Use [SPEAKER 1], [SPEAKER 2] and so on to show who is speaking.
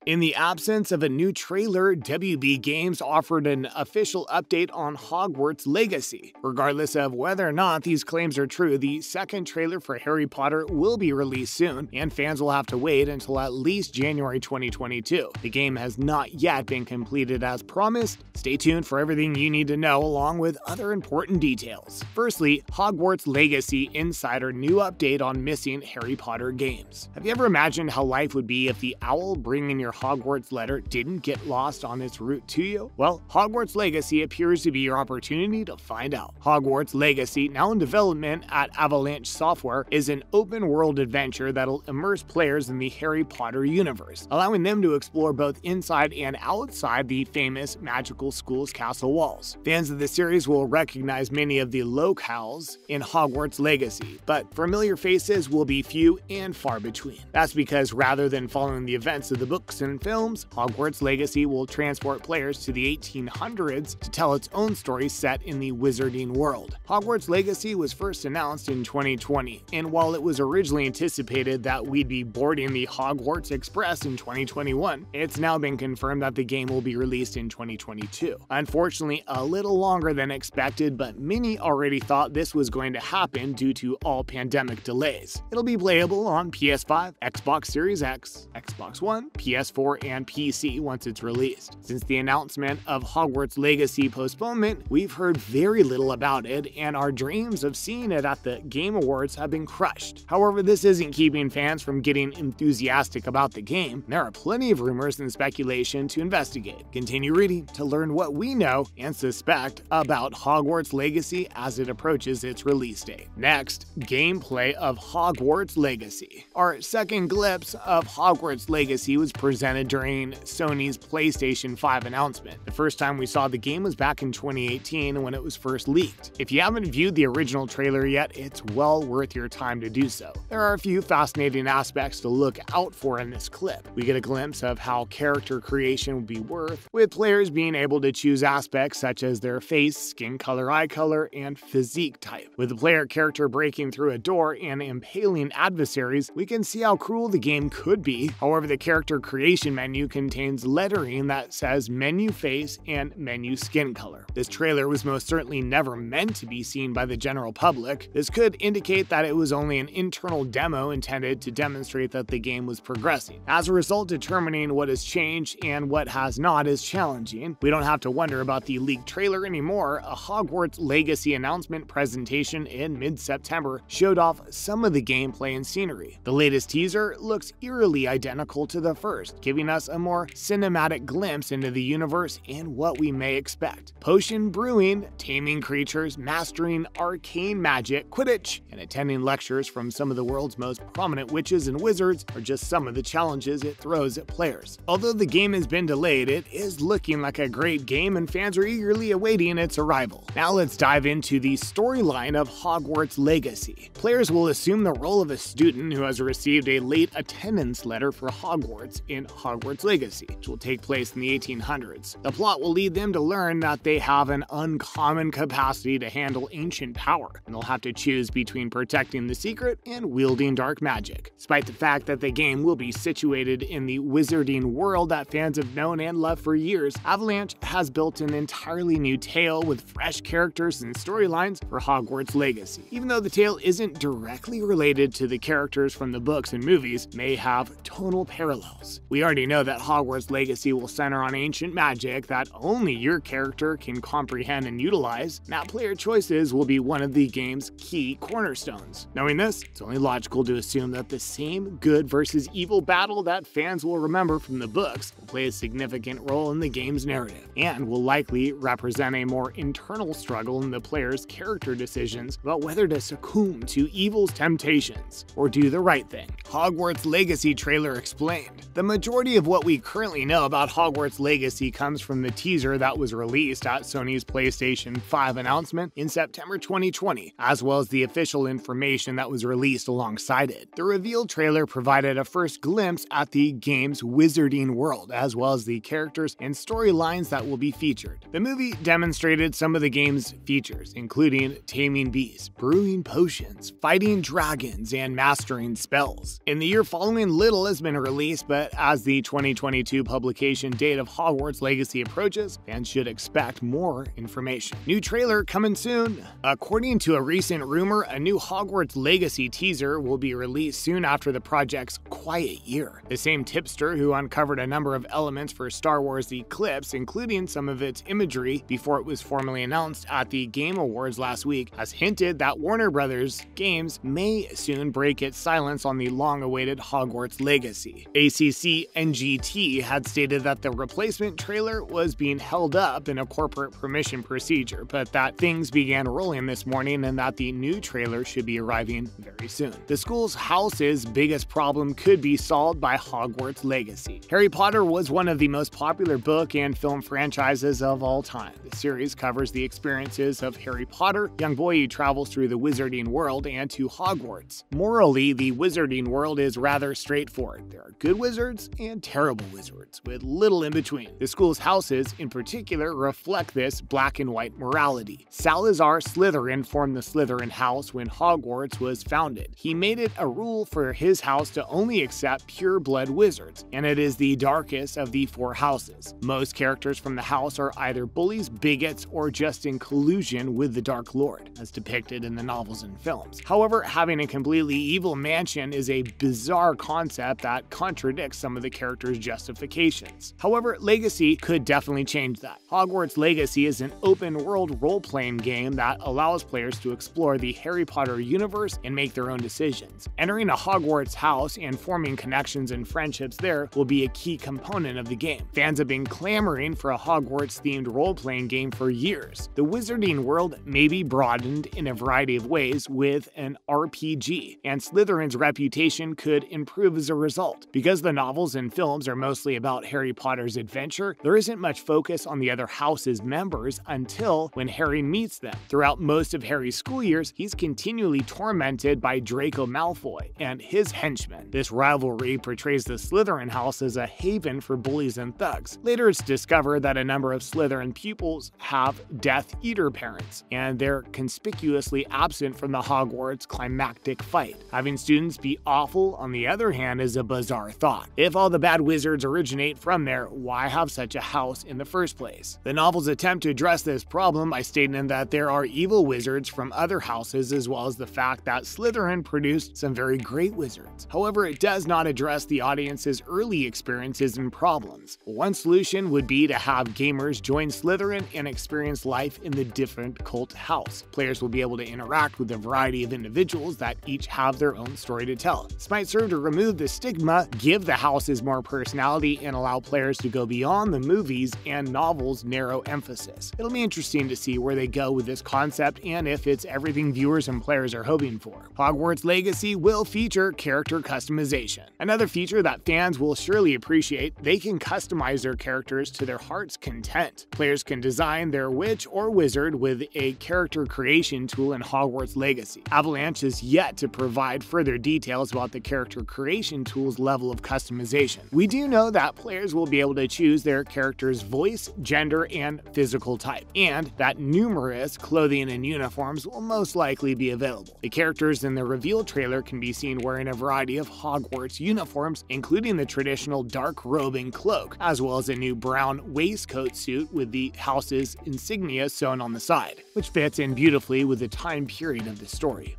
[SPEAKER 1] In the absence of a new trailer, WB Games offered an official update on Hogwarts Legacy. Regardless of whether or not these claims are true, the second trailer for Harry Potter will be released soon, and fans will have to wait until at least January 2022. The game has not yet been completed as promised. Stay tuned for everything you need to know, along with other important details. Firstly, Hogwarts Legacy Insider new update on missing Harry Potter games. Have you ever imagined how life would be if the owl bringing your Hogwarts letter didn't get lost on its route to you? Well, Hogwarts Legacy appears to be your opportunity to find out. Hogwarts Legacy, now in development at Avalanche Software, is an open-world adventure that'll immerse players in the Harry Potter universe, allowing them to explore both inside and outside the famous magical school's castle walls. Fans of the series will recognize many of the locales in Hogwarts Legacy, but familiar faces will be few and far between. That's because rather than following the events of the books and films, Hogwarts Legacy will transport players to the 1800s to tell its own story set in the wizarding world. Hogwarts Legacy was first announced in 2020, and while it was originally anticipated that we'd be boarding the Hogwarts Express in 2021, it's now been confirmed that the game will be released in 2022. Unfortunately, a little longer than expected, but many already thought this was going to happen due to all pandemic delays. It'll be playable on PS5, Xbox Series X, Xbox One, PS4, and PC once it's released. Since the announcement of Hogwarts Legacy postponement, we've heard very little about it, and our dreams of seeing it at the Game Awards have been crushed. However, this isn't keeping fans from getting enthusiastic about the game. There are plenty of rumors and speculation to investigate. Continue reading to learn what we know and suspect about Hogwarts Legacy as it approaches its release date. Next, gameplay of Hogwarts Legacy. Our second glimpse of Hogwarts Legacy was presented during Sony's PlayStation 5 announcement. The first time we saw the game was back in 2018 when it was first leaked. If you haven't viewed the original trailer yet, it's well worth your time to do so. There are a few fascinating aspects to look out for in this clip. We get a glimpse of how character creation will be worked, with players being able to choose aspects such as their face, skin color, eye color, and physique type. With the player character breaking through a door and impaling adversaries, we can see how cruel the game could be. However, the character creation menu contains lettering that says menu face and menu skin color. This trailer was most certainly never meant to be seen by the general public. This could indicate that it was only an internal demo intended to demonstrate that the game was progressing. As a result, determining what has changed and what has not is challenging. We don't have to wonder about the leaked trailer anymore. A Hogwarts Legacy announcement presentation in mid-September showed off some of the gameplay and scenery. The latest teaser looks eerily identical to the first, giving us a more cinematic glimpse into the universe and what we may expect. Potion brewing, taming creatures, mastering arcane magic, Quidditch, and attending lectures from some of the world's most prominent witches and wizards are just some of the challenges it throws at players. Although the game has been delayed, it is looking like a great game and fans are eagerly awaiting its arrival. Now let's dive into the storyline of Hogwarts Legacy. Players will assume the role of a student who has received a late attendance letter for Hogwarts in Hogwarts Legacy, which will take place in the 1800s. The plot will lead them to learn that they have an uncommon capacity to handle ancient power, and they'll have to choose between protecting the secret and wielding dark magic. Despite the fact that the game will be situated in the wizarding world that fans have known and loved for years, Avalanche has built an entirely new tale with fresh characters and storylines for Hogwarts Legacy. Even though the tale isn't directly related to the characters from the books and movies, may have tonal parallels. We already know that Hogwarts Legacy will center on ancient magic that only your character can comprehend and utilize. Now, player choices will be one of the game's key cornerstones. Knowing this, it's only logical to assume that the same good versus evil battle that fans will remember from the books will play a significant role in the game's narrative, and will likely represent a more internal struggle in the player's character decisions about whether to succumb to evil's temptations or do the right thing. Hogwarts Legacy trailer explained. The majority of what we currently know about Hogwarts Legacy comes from the teaser that was released at Sony's PlayStation 5 announcement in September 2020, as well as the official information that was released alongside it. The reveal trailer provided a first glimpse at the game's wizarding world, as well as the characters and storylines that will be featured. The movie demonstrated some of the game's features, including taming beasts, brewing potions, fighting dragons, and mastering spells. In the year following, little has been released, but as As the 2022 publication date of Hogwarts Legacy approaches, fans should expect more information. New trailer coming soon. According to a recent rumor, a new Hogwarts Legacy teaser will be released soon after the project's quiet year. The same tipster who uncovered a number of elements for Star Wars Eclipse, including some of its imagery before it was formally announced at the Game Awards last week, has hinted that Warner Bros. Games may soon break its silence on the long-awaited Hogwarts Legacy. ACC NGT had stated that the replacement trailer was being held up in a corporate permission procedure, but that things began rolling this morning and that the new trailer should be arriving very soon. The school's house's biggest problem could be solved by Hogwarts Legacy. Harry Potter was one of the most popular book and film franchises of all time. The series covers the experiences of Harry Potter, a young boy who travels through the wizarding world and to Hogwarts. Morally, the wizarding world is rather straightforward. There are good wizards and terrible wizards, with little in between. The school's houses, in particular, reflect this black and white morality. Salazar Slytherin formed the Slytherin house when Hogwarts was founded. He made it a rule for his house to only accept pure-blood wizards, and it is the darkest of the four houses. Most characters from the house are either bullies, bigots, or just in collusion with the Dark Lord, as depicted in the novels and films. However, having a completely evil mansion is a bizarre concept that contradicts some of the characters' justifications. However, Legacy could definitely change that. Hogwarts Legacy is an open-world role-playing game that allows players to explore the Harry Potter universe and make their own decisions. Entering a Hogwarts house and forming connections and friendships there will be a key component of the game. Fans have been clamoring for a Hogwarts-themed role-playing game for years. The wizarding world may be broadened in a variety of ways with an RPG, and Slytherin's reputation could improve as a result. Because the novels and films are mostly about Harry Potter's adventure, there isn't much focus on the other house's members until when Harry meets them. Throughout most of Harry's school years, he's continually tormented by Draco Malfoy and his henchmen. This rivalry portrays the Slytherin house as a haven for bullies and thugs. Later, it's discovered that a number of Slytherin pupils have Death Eater parents, and they're conspicuously absent from the Hogwarts climactic fight. Having students be awful, on the other hand, is a bizarre thought. If all the bad wizards originate from there, why have such a house in the first place? The novels attempt to address this problem by stating that there are evil wizards from other houses, as well as the fact that Slytherin produced some very great wizards. However, it does not address the audience's early experiences and problems. One solution would be to have gamers join Slytherin and experience life in the different cult house. Players will be able to interact with a variety of individuals that each have their own story to tell. This might serve to remove the stigma, give the houses more personality, and allow players to go beyond the movies and novels' narrow emphasis. It'll be interesting to see where they go with this concept and if it's everything viewers and players are hoping for. Hogwarts Legacy will feature character customization. Another feature that fans will surely appreciate, they can customize their characters to their heart's content. Players can design their witch or wizard with a character creation tool in Hogwarts Legacy. Avalanche is yet to provide further details about the character creation tool's level of customization. We do know that players will be able to choose their character's voice, gender, and physical type, and that numerous clothing and uniforms will most likely be available. The characters in the reveal trailer can be seen wearing a variety of Hogwarts uniforms, including the traditional dark robe and cloak, as well as a new brown waistcoat suit with the house's insignia sewn on the side, which fits in beautifully with the time period of the story.